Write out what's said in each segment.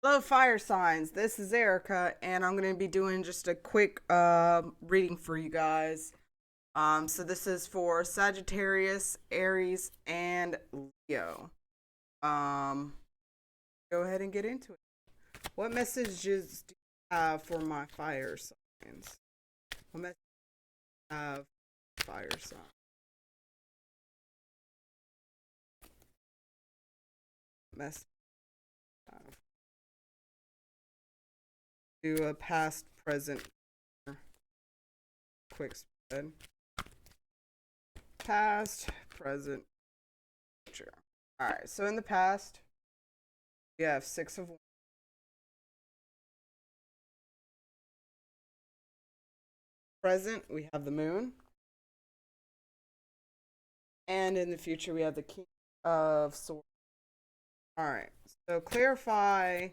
Hello, fire signs. This is Erica, and I'm going to be doing just a quick reading for you guys. So this is for Sagittarius, Aries, and Leo. Um, Go ahead and get into it. What messages do you have for my fire signs? What message do you have for fire signs? Message do a past, present, quick spread. Past, present, future. All right. So in the past, we have Six of Wands. Present, we have the Moon, and in the future, we have the King of Swords. All right. So clarify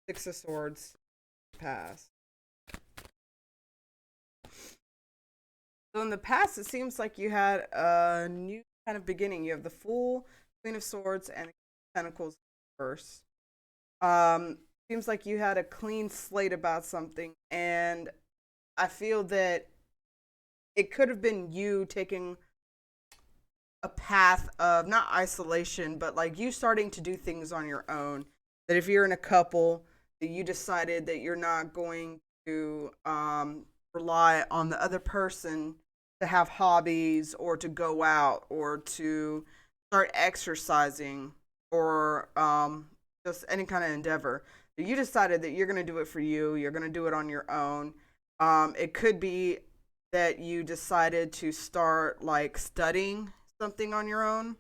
Six of Swords past. So in the past, it seems like you had a new kind of beginning. You have the Fool, Queen of Swords, and Pentacles first. Seems like you had a clean slate about something, and I feel that it could have been you taking a path of not isolation, but like you starting to do things on your own. That if you're in a couple, that you decided that you're not going to rely on the other person to have hobbies or to go out or to start exercising or just any kind of endeavor. You decided that you're going to do it for you. You're going to do it on your own. It could be that you decided to start like studying something on your own.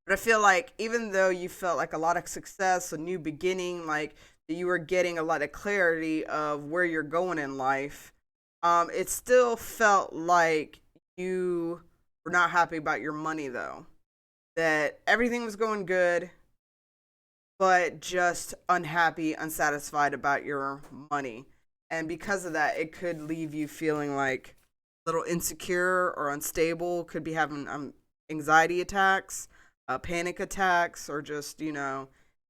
But I feel like even though you felt like a lot of success, a new beginning, like you were getting a lot of clarity of where you're going in life, it still felt like you were not happy about your money though. That everything was going good, but just unhappy, unsatisfied about your money. And because of that, it could leave you feeling like a little insecure or unstable, could be having anxiety attacks, panic attacks, or just,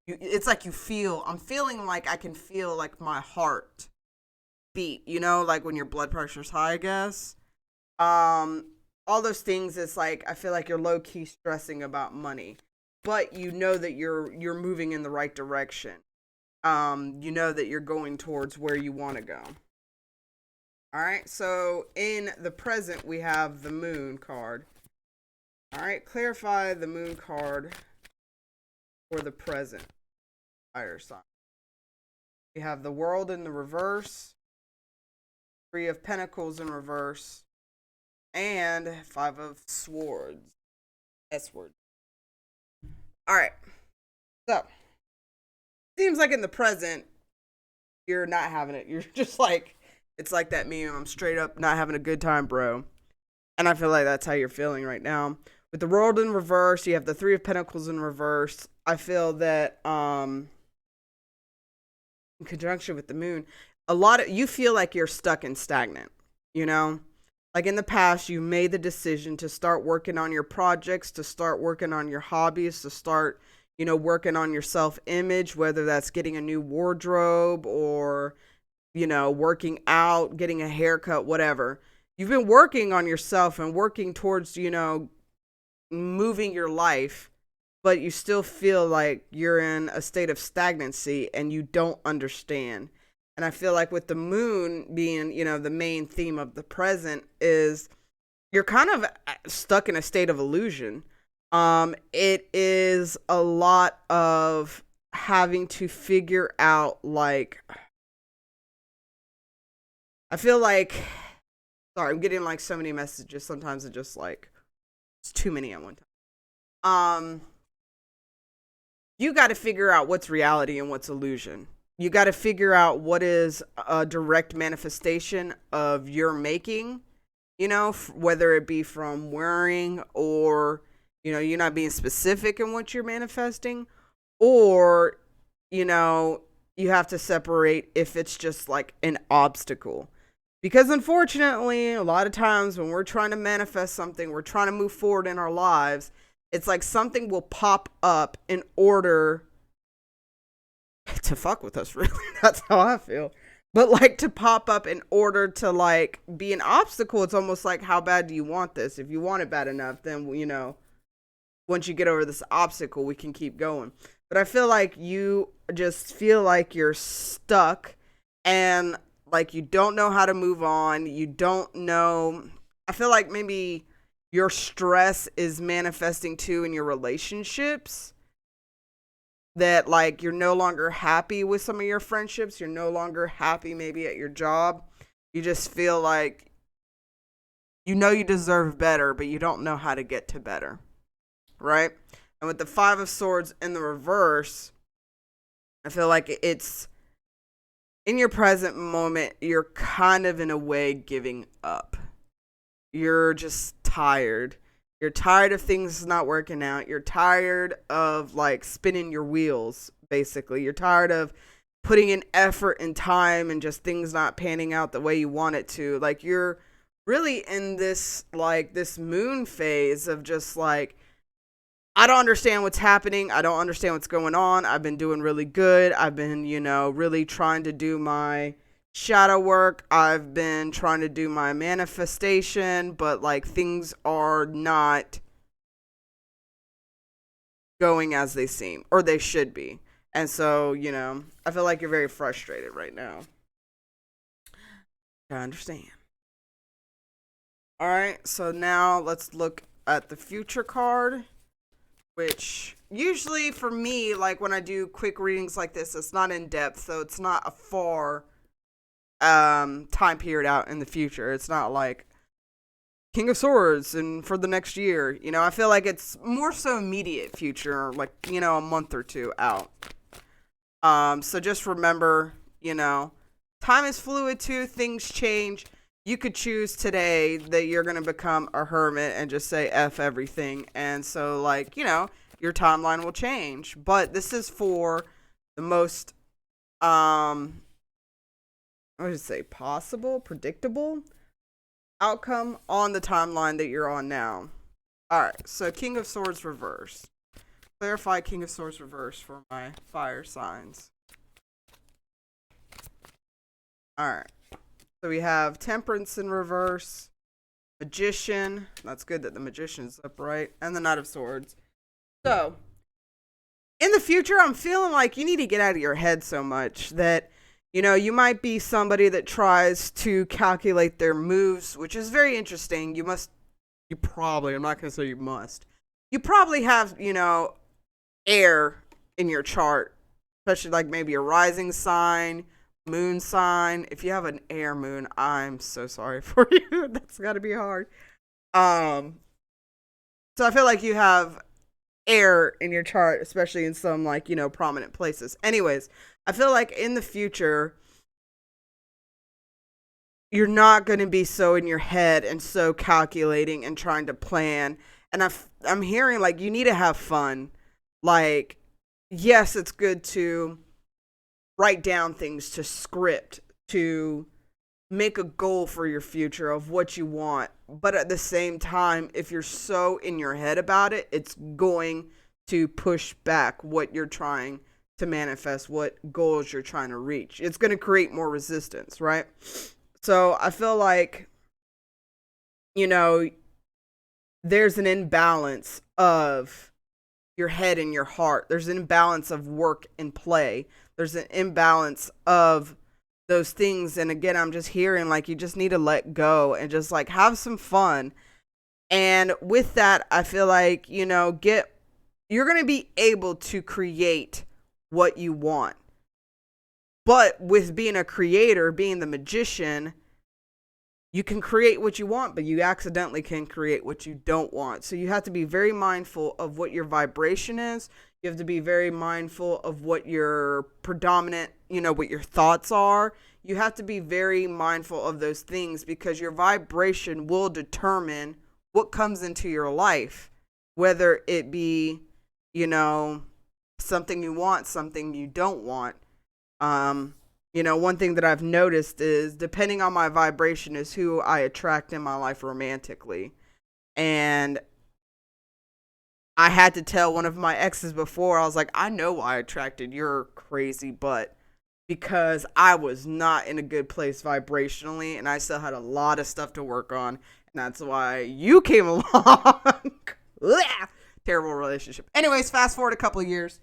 it's like I'm feeling like I can feel like my heart beat, like when your blood pressure's high, I guess. Um, all those things, it's like, I feel like you're low key stressing about money, but you know that you're moving in the right direction. You know that you're going towards where you want to go. All right. So in the present, we have the Moon card. All right. Clarify the Moon card for the present fire sign. We have the World in the reverse, Three of Pentacles in reverse, and Five of Swords. S word. All right. So seems like in the present, you're not having it. You're just like, it's like that meme. I'm straight up not having a good time, bro. And I feel like that's how you're feeling right now. With the World in reverse, you have the Three of Pentacles in reverse. I feel that in conjunction with the Moon, a lot of you feel like you're stuck and stagnant, you know? Like in the past, you made the decision to start working on your projects, to start working on your hobbies, to start, working on your self image, whether that's getting a new wardrobe or, working out, getting a haircut, whatever. You've been working on yourself and working towards, moving your life, but you still feel like you're in a state of stagnancy and you don't understand. And I feel like with the Moon being, the main theme of the present is you're kind of stuck in a state of illusion. It is a lot of having to figure out, like, I feel like, sorry, I'm getting like so many messages. Sometimes it just like, it's too many at one time. You got to figure out what's reality and what's illusion. You got to figure out what is a direct manifestation of your making, whether it be from wearing or, you're not being specific in what you're manifesting, or, you have to separate if it's just like an obstacle. Because unfortunately, a lot of times when we're trying to manifest something, we're trying to move forward in our lives, it's like something will pop up in order to fuck with us, really. That's how I feel. But like to pop up in order to like be an obstacle, it's almost like, how bad do you want this? If you want it bad enough, then, once you get over this obstacle, we can keep going. But I feel like you just feel like you're stuck and like you don't know how to move on. You don't know. I feel like maybe your stress is manifesting too in your relationships. That like you're no longer happy with some of your friendships. You're no longer happy maybe at your job. You just feel like you deserve better, but you don't know how to get to better. Right? And with the Five of Swords in the reverse, I feel like it's in your present moment, you're kind of in a way giving up. You're just tired. You're tired of things not working out. You're tired of like spinning your wheels, basically. You're tired of putting in effort and time and just things not panning out the way you want it to. Like you're really in this moon phase of just like, I don't understand what's happening. I don't understand what's going on. I've been doing really good. I've been, really trying to do my shadow work. I've been trying to do my manifestation, but like things are not going as they seem, or they should be. And so, I feel like you're very frustrated right now. I understand. All right, so now let's look at the future card, which usually for me, like when I do quick readings like this, it's not in depth, so it's not a far time period out in the future. It's not like King of Swords and for the next year. I feel like it's more so immediate future, like, a month or two out. So just remember, time is fluid too. Things change. You could choose today that you're going to become a hermit and just say F everything. And so like, your timeline will change. But this is for the most, I would say possible, predictable outcome on the timeline that you're on now. Alright, so King of Swords reverse. Clarify King of Swords reverse for my fire signs. Alright, so we have Temperance in reverse, Magician. That's good that the Magician's upright, and the Knight of Swords. So, in the future, I'm feeling like you need to get out of your head so much that you might be somebody that tries to calculate their moves, which is very interesting. I'm not going to say you must. You probably have, air in your chart, especially like maybe a rising sign, moon sign. If you have an air moon, I'm so sorry for you. That's got to be hard. So I feel like you have air in your chart, especially in some like, prominent places. Anyways, I feel like in the future, you're not going to be so in your head and so calculating and trying to plan. And I'm hearing like you need to have fun. Like, yes, it's good to write down things, to script, to make a goal for your future of what you want. But at the same time, if you're so in your head about it, it's going to push back what you're trying to manifest, what goals you're trying to reach. It's going to create more resistance, right? So I feel like, there's an imbalance of your head and your heart. There's an imbalance of work and play. There's an imbalance of those things. And again, I'm just hearing like you just need to let go and just like have some fun. And with that, I feel like, you're going to be able to create what you want. But with being a creator, being the magician, you can create what you want, but you accidentally can create what you don't want. So you have to be very mindful of what your vibration is. You have to be very mindful of what your predominant, what your thoughts are. You have to be very mindful of those things because your vibration will determine what comes into your life, whether it be, something you want, something you don't want. One thing that I've noticed is depending on my vibration is who I attract in my life romantically. And I had to tell one of my exes before. I was like, I know why I attracted your crazy butt, because I was not in a good place vibrationally and I still had a lot of stuff to work on. And that's why you came along. Terrible relationship. Anyways, fast forward a couple of years.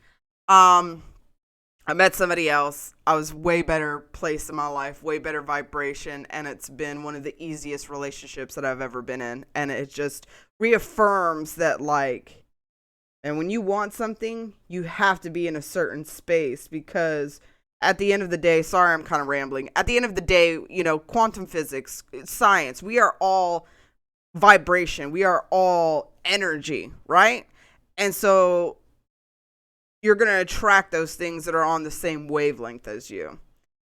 Um, I met somebody else. I was way better placed in my life, way better vibration, and it's been one of the easiest relationships that I've ever been in. And it just reaffirms that, like, and when you want something, you have to be in a certain space, because at the end of the day, sorry, I'm kind of rambling. At the end of the day, quantum physics, science, we are all vibration. We are all energy, right? And so you're going to attract those things that are on the same wavelength as you.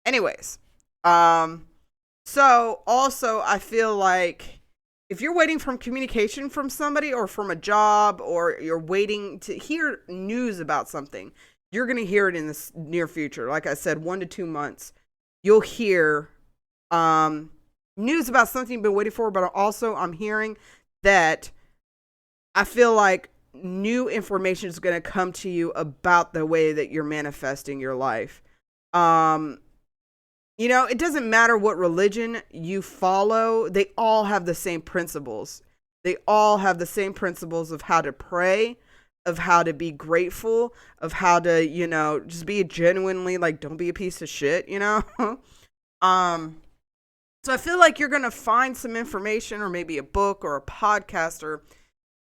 Anyways, so also I feel like if you're waiting for communication from somebody or from a job, or you're waiting to hear news about something, you're going to hear it in the near future. Like I said, 1 to 2 months, you'll hear news about something you've been waiting for. But also I'm hearing that I feel like new information is going to come to you about the way that you're manifesting your life. It doesn't matter what religion you follow. They all have the same principles. They all have the same principles of how to pray, of how to be grateful, of how to, just be genuinely, like, don't be a piece of shit. So I feel like you're going to find some information, or maybe a book or a podcast, or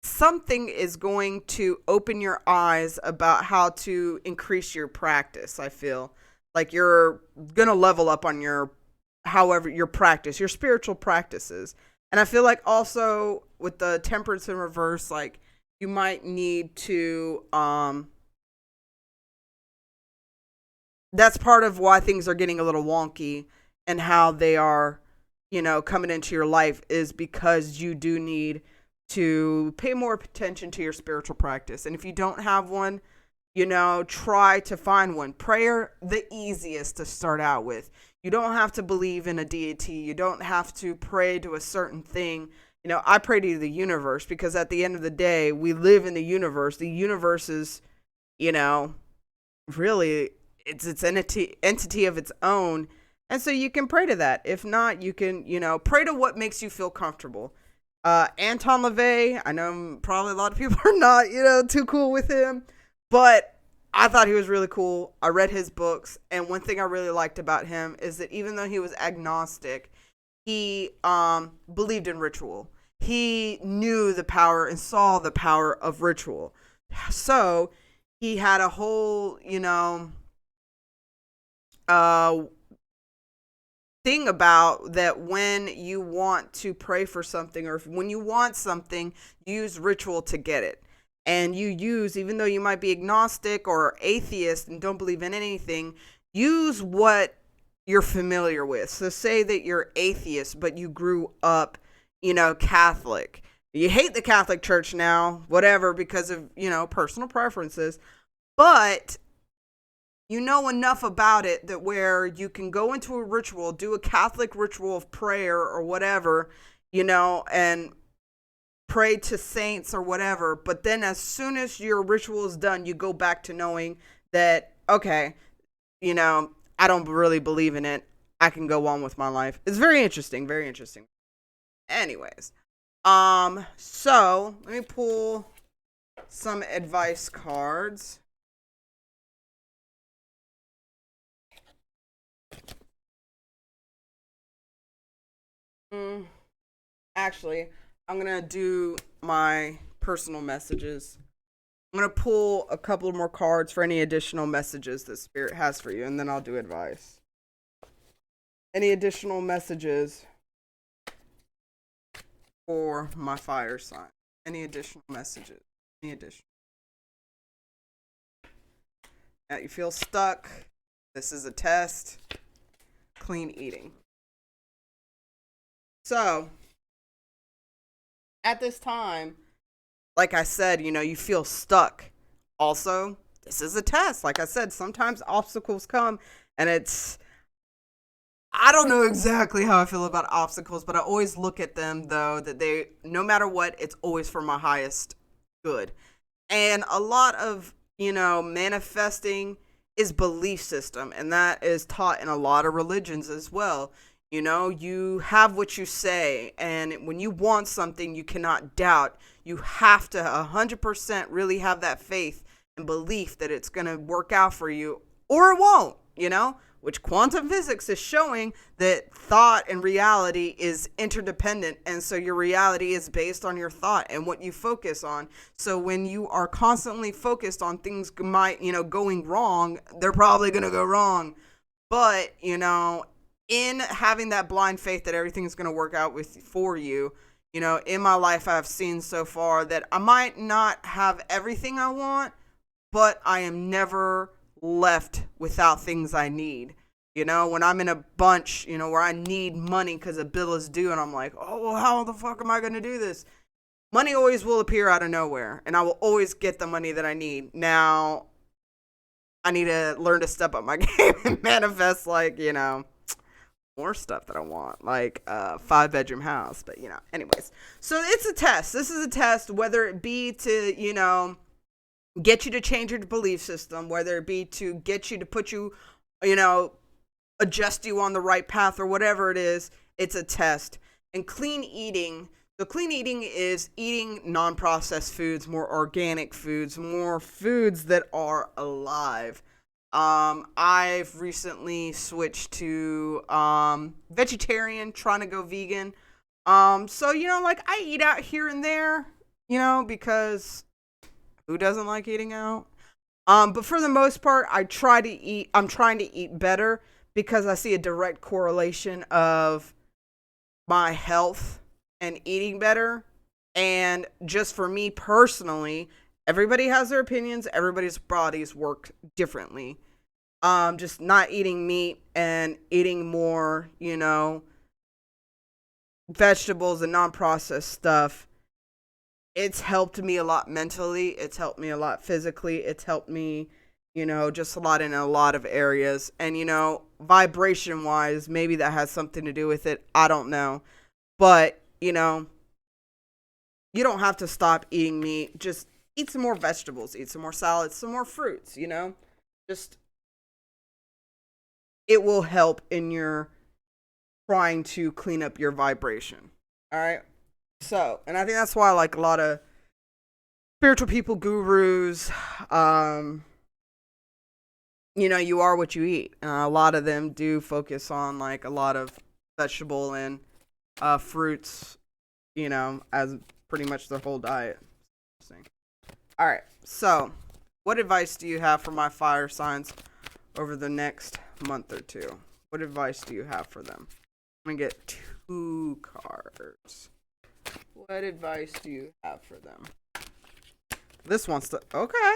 something is going to open your eyes about how to increase your practice. I feel like you're going to level up on your practice, your spiritual practices. And I feel like also with the temperance in reverse, like, you might need to, that's part of why things are getting a little wonky and how they are, coming into your life, is because you do need to pay more attention to your spiritual practice. And if you don't have one, try to find one. Prayer, the easiest to start out with. You don't have to believe in a deity. You don't have to pray to a certain thing. I pray to the universe, because at the end of the day, we live in the universe. The universe is, really, it's entity of its own. And so you can pray to that. If not, you can, pray to what makes you feel comfortable. Anton LaVey, I know probably a lot of people are not, too cool with him, but I thought he was really cool. I read his books, and one thing I really liked about him is that even though he was agnostic, he believed in ritual. He knew the power and saw the power of ritual. So he had a whole, thing about that: when you want to pray for something, or when you want something, use ritual to get it. And you use, even though you might be agnostic or atheist and don't believe in anything, use what you're familiar with. So say that you're atheist, but you grew up, Catholic. You hate the Catholic Church now, whatever, because of, personal preferences. But you know enough about it that where you can go into a ritual, do a Catholic ritual of prayer or whatever, and pray to saints or whatever. But then as soon as your ritual is done, you go back to knowing that, okay, I don't really believe in it. I can go on with my life. It's very interesting, very interesting. Anyways, so let me pull some advice cards. Actually, I'm going to do my personal messages. I'm going to pull a couple more cards for any additional messages that Spirit has for you, and then I'll do advice. Any additional messages for my fire sign? Any additional messages? Any additional? Now you feel stuck. This is a test. Clean eating. So, at this time, like I said, you feel stuck. Also, this is a test. Like I said, sometimes obstacles come, and I don't know exactly how I feel about obstacles, but I always look at them, though, that no matter what, it's always for my highest good. And a lot of, manifesting is belief system, and that is taught in a lot of religions as well. You have what you say, and when you want something, you cannot doubt. You have to 100% really have that faith and belief that it's going to work out for you, or it won't, which quantum physics is showing that thought and reality is interdependent. And so your reality is based on your thought and what you focus on. So when you are constantly focused on things going wrong, they're probably going to go wrong. But, in having that blind faith that everything's going to work out for you, in my life, I've seen so far that I might not have everything I want, but I am never left without things I need. When I'm in a bunch, where I need money because a bill is due, and I'm like, oh, well, how the fuck am I going to do this? Money always will appear out of nowhere, and I will always get the money that I need. Now, I need to learn to step up my game and manifest, more stuff that I want, like a 5-bedroom house. But, anyways. So it's a test. This is a test, whether it be to, get you to change your belief system, whether it be to get you to put you, adjust you on the right path or whatever it is. It's a test. And clean eating. So clean eating is eating non-processed foods, more organic foods, more foods that are alive. I've recently switched to vegetarian, trying to go vegan. So I eat out here and there, because who doesn't like eating out? But for the most part, I'm trying to eat better because I see a direct correlation of my health and eating better. And just for me personally, everybody has their opinions. Everybody's bodies work differently. Just not eating meat and eating more, vegetables and non-processed stuff. It's helped me a lot mentally. It's helped me a lot physically. It's helped me, just a lot in a lot of areas. And, vibration wise, maybe that has something to do with it. I don't know. But, you don't have to stop eating meat. Just eat some more vegetables, eat some more salads, some more fruits, just, it will help in your trying to clean up your vibration. All right. So, and I think that's why, like, a lot of spiritual people, gurus, you are what you eat. A lot of them do focus on, like, a lot of vegetable and fruits, as pretty much their whole diet. All right. So, what advice do you have for my fire signs over the next month or two? What advice do you have for them? I'm going to get 2 cards. What advice do you have for them? This one's okay.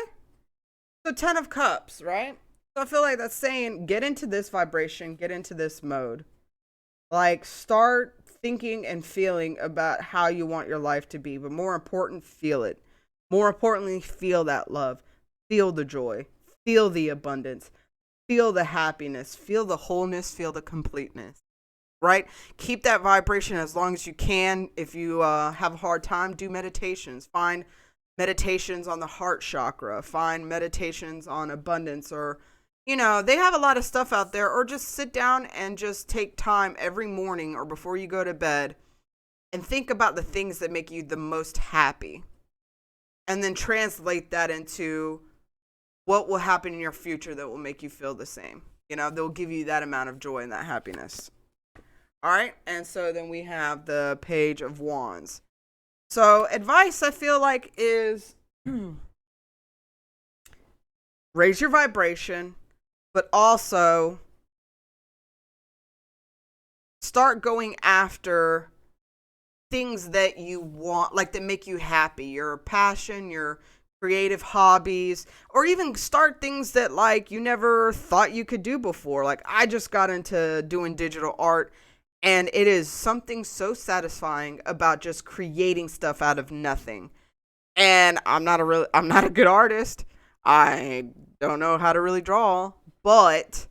So 10 of Cups, right? So I feel like that's saying get into this vibration, get into this mode. Like, start thinking and feeling about how you want your life to be, but more important, feel it. More importantly, feel that love, feel the joy, feel the abundance, feel the happiness, feel the wholeness, feel the completeness. Right? Keep that vibration as long as you can. If you have a hard time, do meditations. Find meditations on the heart chakra. Find meditations on abundance, or, they have a lot of stuff out there. Or just sit down and just take time every morning or before you go to bed and think about the things that make you the most happy. And then translate that into what will happen in your future that will make you feel the same. They'll give you that amount of joy and that happiness. All right, and so then we have the Page of Wands. So advice, I feel like, is raise your vibration, but also start going after things that you want, like that make you happy, your passion, your creative hobbies, or even start things that, like, you never thought you could do before. Like, I just got into doing digital art. And it is something so satisfying about just creating stuff out of nothing. And I'm not a good artist. I don't know how to really draw, but,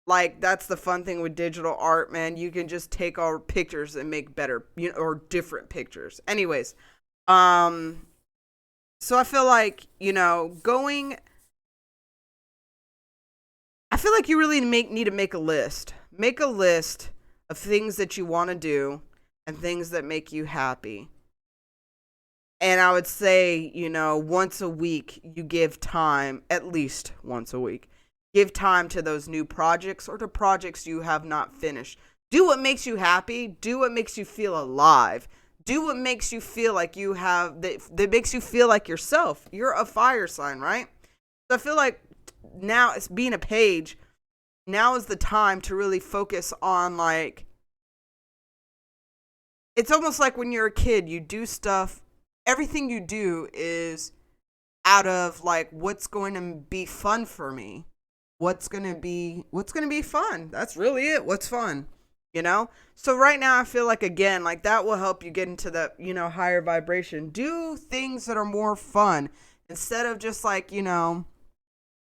like, that's the fun thing with digital art, man. You can just take our pictures and make better, or different pictures. Anyways, So I feel like, I feel like you really need to make a list. Make a list of things that you want to do and things that make you happy. And I would say, once a week, you give time, at least once a week, give time to those new projects or to projects you have not finished. Do what makes you happy. Do what makes you feel alive. Do what makes you feel like that makes you feel like yourself. You're a fire sign, right? So I feel like now, it's being a page, now is the time to really focus on, like, it's almost like when you're a kid, you do stuff, everything you do is out of, like, what's going to be fun for me. What's going to be fun. That's really it. What's fun, So right now I feel like, again, like, that will help you get into the, higher vibration. Do things that are more fun instead of just, like,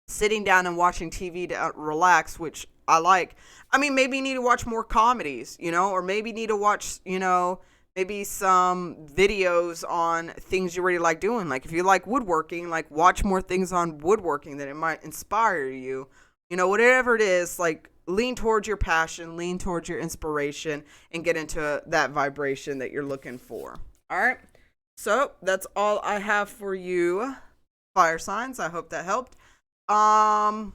sitting down and watching TV to relax, which I like. I mean, maybe you need to watch more comedies, or maybe you need to watch, maybe some videos on things you really like doing. Like, if you like woodworking, like, watch more things on woodworking that it might inspire you. Whatever it is, like, lean towards your passion, lean towards your inspiration, and get into that vibration that you're looking for. All right. So that's all I have for you, fire signs. I hope that helped. And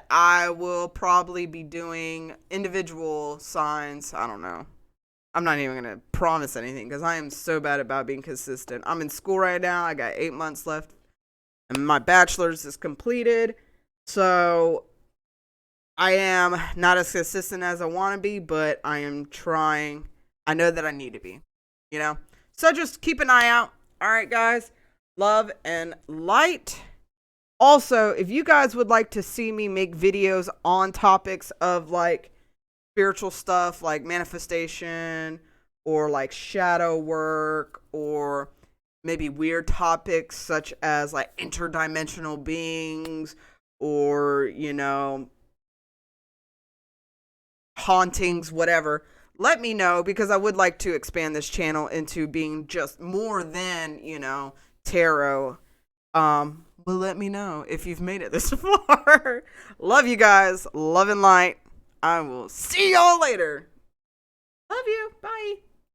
I will probably be doing individual signs. I don't know. I'm not even going to promise anything because I am so bad about being consistent. I'm in school right now. I got 8 months left and my bachelor's is completed. So I am not as consistent as I want to be, but I am trying. I know that I need to be, So just keep an eye out. All right, guys. Love and light. Also, if you guys would like to see me make videos on topics of, like, spiritual stuff, like manifestation or like shadow work, or maybe weird topics such as, like, interdimensional beings, or, hauntings, whatever, let me know, because I would like to expand this channel into being just more than, tarot. But let me know if you've made it this far. Love you guys. Love and light. I will see y'all later. Love you. Bye.